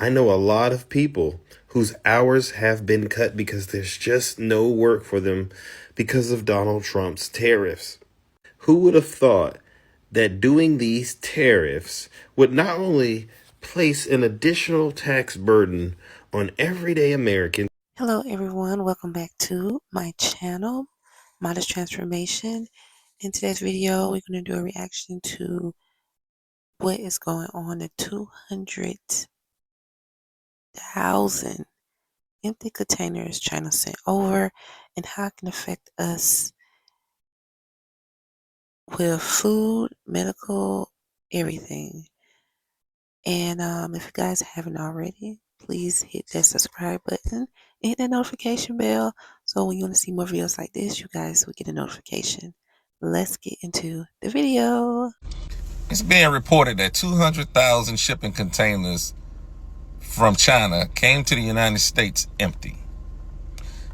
I know a lot of people whose hours have been cut because there's just no work for them because of Donald Trump's tariffs. Who would have thought that doing these tariffs would not only place an additional tax burden on everyday Americans? Hello everyone, welcome back to my channel, Modest Transformation. In today's video, we're going to do a reaction to what is going on, the 200,000 empty containers China sent over and how it can affect us with food, medical, everything. And if you guys haven't already, please hit that subscribe button and hit that notification bell so when you want to see more videos like this, you guys will get a notification. Let's get into the video. It's being reported that 200,000 shipping containers from China came to the United States empty.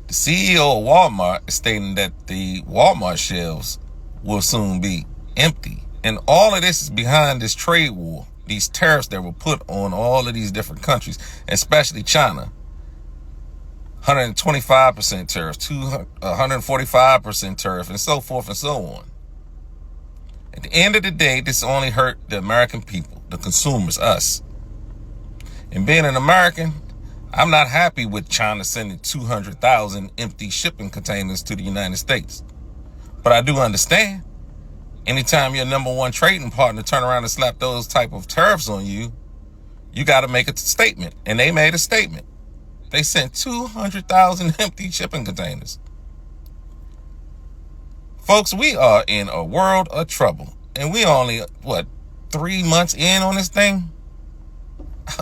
The CEO of Walmart is stating that the Walmart shelves will soon be empty. And all of this is behind this trade war, these tariffs that were put on all of these different countries, especially China. 125% tariffs, 145% tariff, and so forth and so on. At the end of the day, this only hurt the American people, the consumers, us. And being an American, I'm not happy with China sending 200,000 empty shipping containers to the United States. But I do understand, anytime your number one trading partner turn around and slap those type of tariffs on you, you got to make a statement. And they made a statement. They sent 200,000 empty shipping containers. Folks, we are in a world of trouble. And we only, 3 months in on this thing?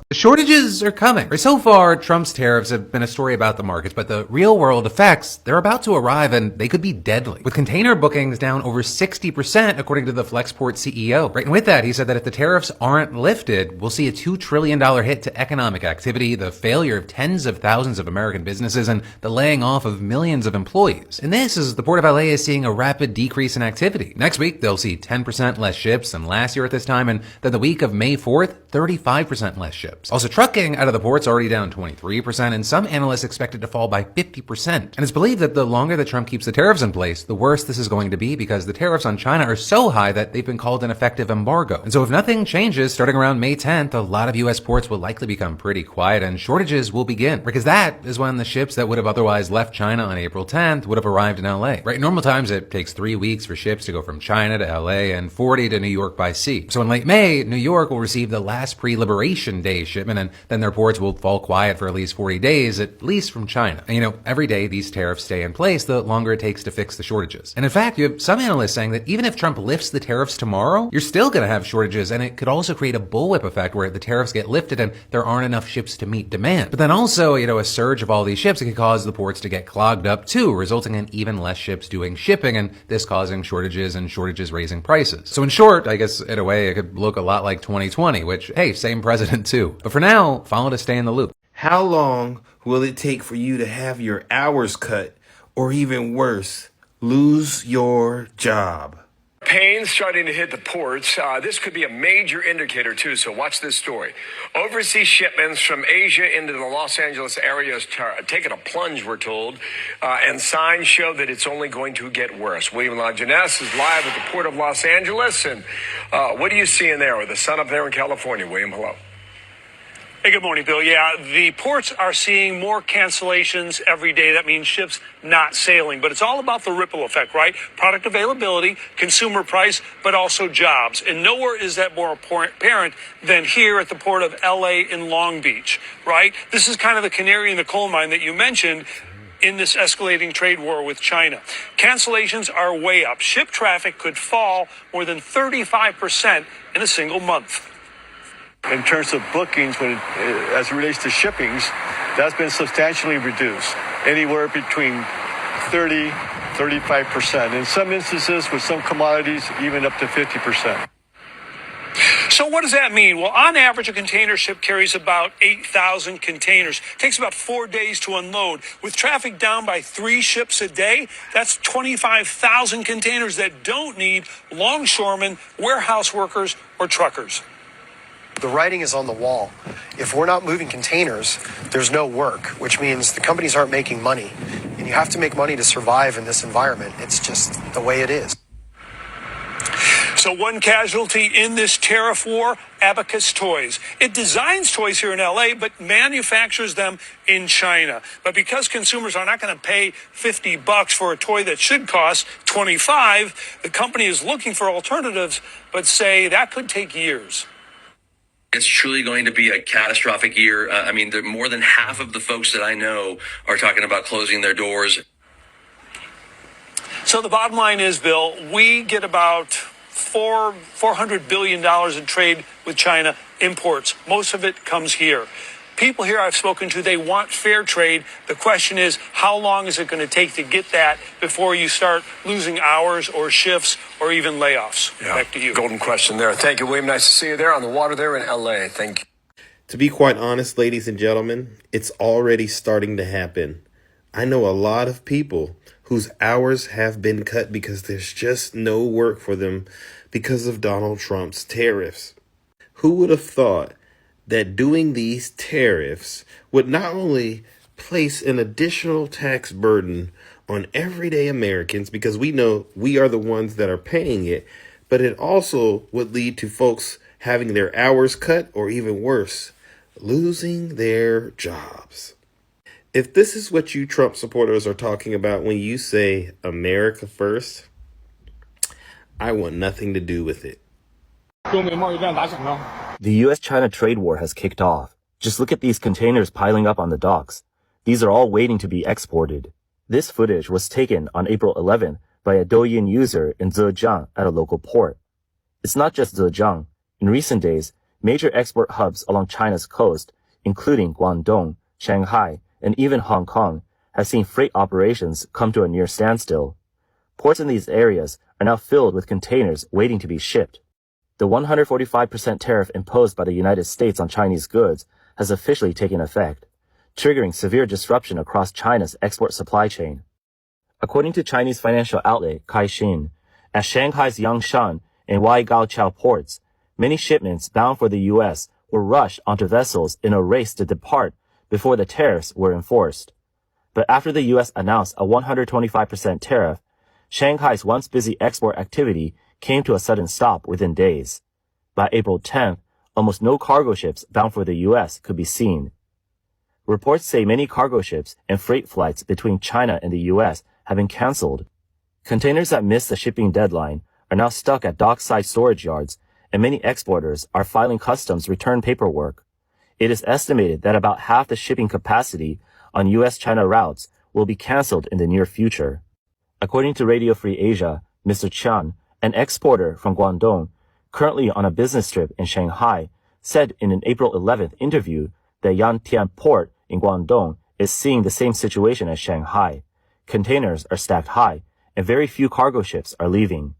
The shortages are coming. So far, Trump's tariffs have been a story about the markets, but the real world effects, they're about to arrive and they could be deadly. With container bookings down over 60%, according to the Flexport CEO. Right, and with that, he said that if the tariffs aren't lifted, we'll see a $2 trillion hit to economic activity, the failure of tens of thousands of American businesses, and the laying off of millions of employees. And this is the Port of LA is seeing a rapid decrease in activity. Next week, they'll see 10% less ships than last year at this time, and then the week of May 4th, 35% less ships. Also, trucking out of the port's already down 23%, and some analysts expect it to fall by 50%. And it's believed that the longer that Trump keeps the tariffs in place, the worse this is going to be because the tariffs on China are so high that they've been called an effective embargo. And so if nothing changes starting around May 10th, a lot of U.S. ports will likely become pretty quiet and shortages will begin. Because that is when the ships that would have otherwise left China on April 10th would have arrived in LA. Right, in normal times, it takes 3 weeks for ships to go from China to LA and 40 to New York by sea. So in late May, New York will receive the last pre-Liberation Day shipment, and then their ports will fall quiet for at least 40 days, at least from China. And every day these tariffs stay in place, the longer it takes to fix the shortages. And in fact, you have some analysts saying that even if Trump lifts the tariffs tomorrow, you're still going to have shortages, and it could also create a bullwhip effect where the tariffs get lifted and there aren't enough ships to meet demand. But then also, a surge of all these ships, it could cause the ports to get clogged up too, resulting in even less ships doing shipping, and this causing shortages and shortages raising prices. So in short, I guess in a way it could look a lot like 2020, which, hey, same president too. But for now, follow to stay in the loop. How long will it take for you to have your hours cut, or even worse, lose your job? Pain starting to hit the ports. This could be a major indicator, too, so watch this story. Overseas shipments from Asia into the Los Angeles area is taking a plunge, we're told, and signs show that it's only going to get worse. William Lajeunesse is live at the Port of Los Angeles, and what are you seeing there with the sun up there in California? William, hello. Hey, good morning, Bill. Yeah, the ports are seeing more cancellations every day. That means ships not sailing. But it's all about the ripple effect, right? Product availability, consumer price, but also jobs. And nowhere is that more apparent than here at the Port of LA in Long Beach, right? This is kind of the canary in the coal mine that you mentioned in this escalating trade war with China. Cancellations are way up. Ship traffic could fall more than 35% in a single month. In terms of bookings, as it relates to shippings, that's been substantially reduced, anywhere between 30-35%. In some instances, with some commodities, even up to 50%. So what does that mean? Well, on average, a container ship carries about 8,000 containers. It takes about 4 days to unload. With traffic down by 3 ships a day, that's 25,000 containers that don't need longshoremen, warehouse workers, or truckers. The writing is on the wall. If we're not moving containers, there's no work, which means the companies aren't making money. And you have to make money to survive in this environment. It's just the way it is. So one casualty in this tariff war, Abacus Toys. It designs toys here in LA, but manufactures them in China. But because consumers are not going to pay $50 for a toy that should cost $25, the company is looking for alternatives, but say that could take years. It's truly going to be a catastrophic year. I mean, more than half of the folks that I know are talking about closing their doors. So the bottom line is, Bill, we get about $400 billion in trade with China imports. Most of it comes here. People here I've spoken to, they want fair trade. The question is, how long is it going to take to get that before you start losing hours or shifts or even layoffs? Yeah. Back to you. Golden question there. Thank you, William. Nice to see you there on the water there in LA. Thank you. To be quite honest, ladies and gentlemen, it's already starting to happen. I know a lot of people whose hours have been cut because there's just no work for them because of Donald Trump's tariffs. Who would have thought that doing these tariffs would not only place an additional tax burden on everyday Americans, because we know we are the ones that are paying it, but it also would lead to folks having their hours cut, or even worse, losing their jobs. If this is what you Trump supporters are talking about when you say America first, I want nothing to do with it. The U.S.-China trade war has kicked off. Just look at these containers piling up on the docks. These are all waiting to be exported. This footage was taken on April 11th by a Douyin user in Zhejiang at a local port. It's not just Zhejiang. In recent days, major export hubs along China's coast, including Guangdong, Shanghai, and even Hong Kong, have seen freight operations come to a near standstill. Ports in these areas are now filled with containers waiting to be shipped. The 145% tariff imposed by the United States on Chinese goods has officially taken effect, triggering severe disruption across China's export supply chain. According to Chinese financial outlet Caixin, at Shanghai's Yangshan and Waigaoqiao ports, many shipments bound for the U.S. were rushed onto vessels in a race to depart before the tariffs were enforced. But after the U.S. announced a 125% tariff, Shanghai's once busy export activity came to a sudden stop within days. By April 10th, almost no cargo ships bound for the U.S. could be seen. Reports say many cargo ships and freight flights between China and the U.S. have been canceled. Containers that missed the shipping deadline are now stuck at dockside storage yards, and many exporters are filing customs return paperwork. It is estimated that about half the shipping capacity on U.S.-China routes will be canceled in the near future. According to Radio Free Asia, Mr. Qian, an exporter from Guangdong, currently on a business trip in Shanghai, said in an April 11th interview that Yantian port in Guangdong is seeing the same situation as Shanghai. Containers are stacked high, and very few cargo ships are leaving.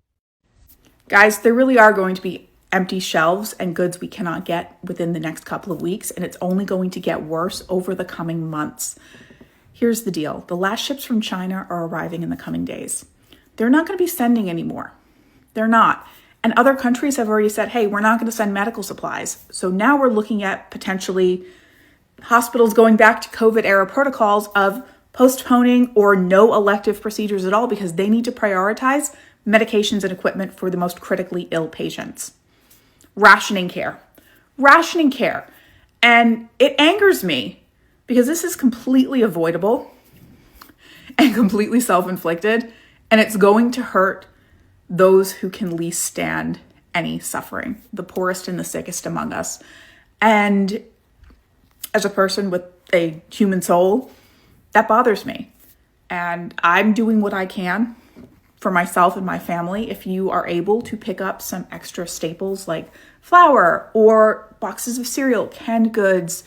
Guys, there really are going to be empty shelves and goods we cannot get within the next couple of weeks, and it's only going to get worse over the coming months. Here's the deal. The last ships from China are arriving in the coming days. They're not going to be sending anymore. They're not. And other countries have already said, hey, we're not going to send medical supplies. So now we're looking at potentially hospitals going back to COVID-era protocols of postponing or no elective procedures at all because they need to prioritize medications and equipment for the most critically ill patients. Rationing care. And it angers me because this is completely avoidable and completely self-inflicted, and it's going to hurt those who can least stand any suffering, the poorest and the sickest among us. And as a person with a human soul, that bothers me. And I'm doing what I can for myself and my family. If you are able to pick up some extra staples like flour or boxes of cereal, canned goods,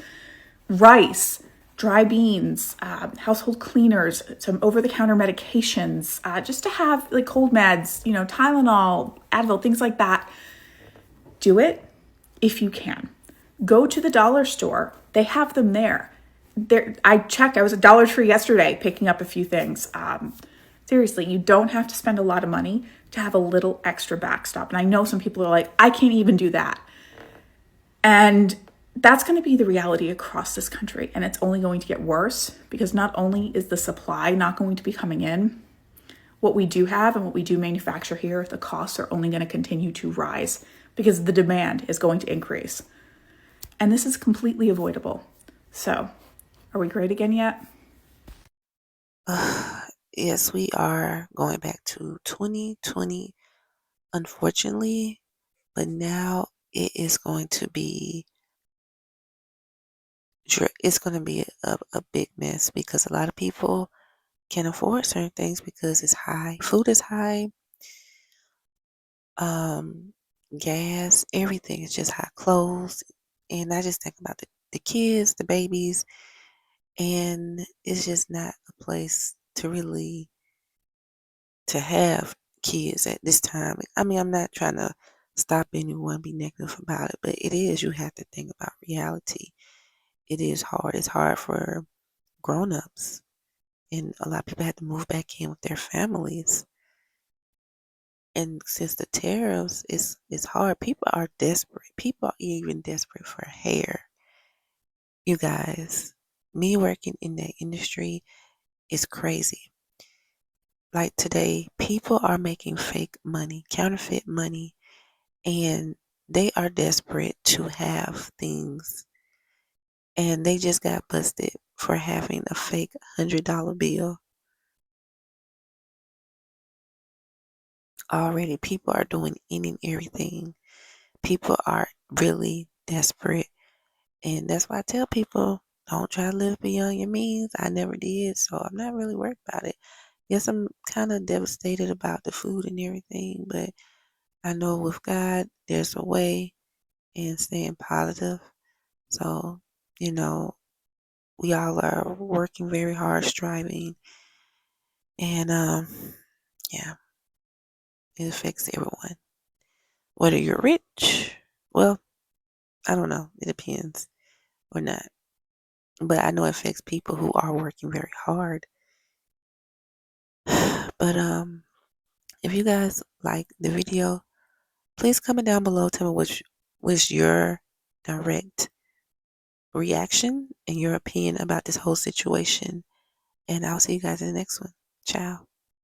rice, dry beans, household cleaners, some over-the-counter medications, just to have like cold meds, Tylenol, Advil, things like that. Do it if you can. Go to the dollar store. They have them there. I checked. I was at Dollar Tree yesterday picking up a few things. Seriously, you don't have to spend a lot of money to have a little extra backstop. And I know some people are like, I can't even do that. And that's going to be the reality across this country. And it's only going to get worse because not only is the supply not going to be coming in, what we do have and what we do manufacture here, the costs are only going to continue to rise because the demand is going to increase. And this is completely avoidable. So, are we great again yet? Yes, we are going back to 2020, unfortunately, but now it is going to be a big mess because a lot of people can't afford certain things because it's high. Food is high. Gas, everything is just high. Clothes, and I just think about the kids, the babies, and it's just not a place to have kids at this time. I mean, I'm not trying to stop anyone, be negative about it, but it is. You have to think about reality. It is hard. It's hard for grown-ups, and a lot of people have to move back in with their families. And since the tariffs, it's hard. People are desperate. People are even desperate for hair. You guys, me working in that industry is crazy. Like today, people are making fake money, counterfeit money, and they are desperate to have things. And they just got busted for having a fake $100 bill. Already, people are doing any and everything. People are really desperate. And that's why I tell people, don't try to live beyond your means. I never did, so I'm not really worried about it. Yes, I'm kind of devastated about the food and everything, but I know with God, there's a way and staying positive. So, you know, we all are working very hard, striving, and yeah, it affects everyone. Whether you're rich, well, I don't know, it depends or not. But I know it affects people who are working very hard. But if you guys like the video, please comment down below. Tell me which was your direct reaction and your opinion about this whole situation. And I'll see you guys in the next one. Ciao.